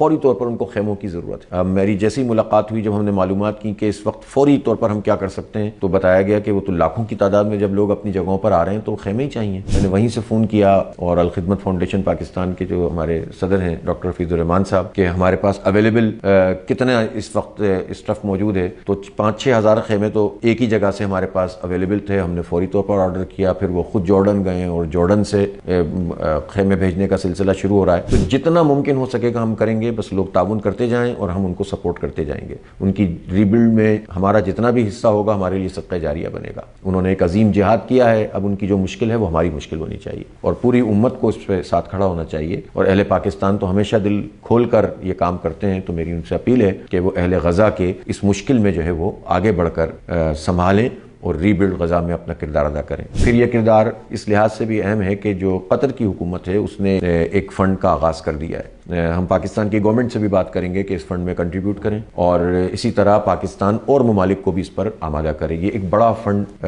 فوری طور پر ان کو خیموں کی ضرورت ہے۔ میری جیسی ملاقات ہوئی، جب ہم نے معلومات کی کہ اس وقت فوری طور پر ہم کیا کر سکتے ہیں، تو بتایا گیا کہ وہ تو لاکھوں کی تعداد میں جب لوگ اپنی جگہوں پر آ رہے ہیں تو خیمے ہی چاہیے۔ میں نے وہیں سے فون کیا اور الخدمت فاؤنڈیشن پاکستان کے جو ہمارے صدر ہیں ڈاکٹر حفیظ الرحمان صاحب کہ ہمارے پاس اویلیبل کتنا اس وقت اسٹف موجود ہے، تو 5-6 ہزار خیمے تو ایک ہی جگہ سے ہمارے پاس اویلیبل تھے۔ ہم نے فوری طور پر آرڈر کیا، پھر وہ خود جارڈن گئے اور جارڈن سے خیمے بھیجنے کا سلسلہ شروع ہو رہا ہے۔ تو جتنا ممکن ہو سکے گا ہم کریں گے، بس لوگ تعاون کرتے جائیں اور ہم ان کو سپورٹ کرتے جائیں گے۔ ان کی ری بلڈ میں ہمارا جتنا بھی حصہ ہوگا ہمارے لیے صدقہ جاریہ بنے گا۔ انہوں نے ایک عظیم جہاد کیا ہے، اب ان کی جو مشکل ہے وہ ہماری مشکل ہونی چاہیے اور پوری امت کو اس پہ ساتھ کھڑا ہونا چاہیے۔ اور اہل پاکستان تو ہمیشہ دل کھول کر یہ کام کرتے ہیں، تو میری ان سے اپیل ہے کہ وہ اہل غزہ کے اس مشکل میں جو ہے وہ آگے بڑھ کر سنبھالیں اور ری بلڈ غزہ میں اپنا کردار ادا کریں۔ پھر یہ کردار اس لحاظ سے بھی اہم ہے کہ جو قطر کی حکومت ہے اس نے ایک فنڈ کا آغاز کر دیا ہے۔ ہم پاکستان کی گورنمنٹ سے بھی بات کریں گے کہ اس فنڈ میں کنٹریبیوٹ کریں اور اسی طرح پاکستان اور ممالک کو بھی اس پر آمادہ کریں۔ یہ ایک بڑا فنڈ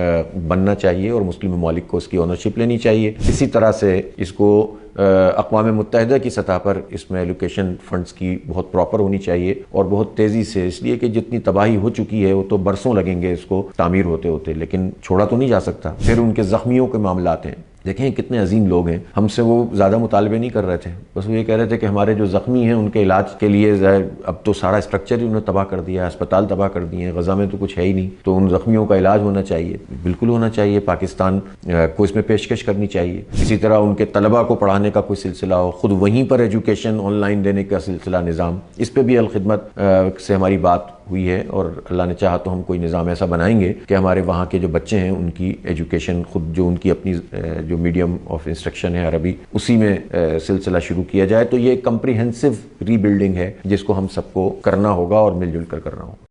بننا چاہیے اور مسلم ممالک کو اس کی اونرشپ لینی چاہیے۔ اسی طرح سے اس کو اقوام متحدہ کی سطح پر اس میں ایلوکیشن فنڈز کی بہت پراپر ہونی چاہیے اور بہت تیزی سے، اس لیے کہ جتنی تباہی ہو چکی ہے وہ تو برسوں لگیں گے اس کو تعمیر ہوتے ہوتے، لیکن چھوڑا تو نہیں جا سکتا۔ پھر ان کے زخمیوں کے معاملات ہیں، دیکھیں کتنے عظیم لوگ ہیں، ہم سے وہ زیادہ مطالبے نہیں کر رہے تھے، بس وہ یہ کہہ رہے تھے کہ ہمارے جو زخمی ہیں ان کے علاج کے لیے اب تو سارا اسٹرکچر ہی انہوں نے تباہ کر دیا ہے، اسپتال تباہ کر دیے ہیں، غزہ میں تو کچھ ہے ہی نہیں، تو ان زخمیوں کا علاج ہونا چاہیے، بالکل ہونا چاہیے، پاکستان کو اس میں پیشکش کرنی چاہیے۔ اسی طرح ان کے طلباء کو پڑھانے کا کوئی سلسلہ ہو، خود وہیں پر ایجوکیشن آن لائن دینے کا سلسلہ نظام، اس پہ بھی الخدمت سے ہماری بات ہوئی ہے اور اللہ نے چاہا تو ہم کوئی نظام ایسا بنائیں گے کہ ہمارے وہاں کے جو بچے ہیں ان کی ایجوکیشن خود جو ان کی اپنی جو میڈیم آف انسٹرکشن ہے عربی، اسی میں سلسلہ شروع کیا جائے۔ تو یہ ایک کمپریہنسو ری بلڈنگ ہے جس کو ہم سب کو کرنا ہوگا اور مل جل کر کرنا ہوگا۔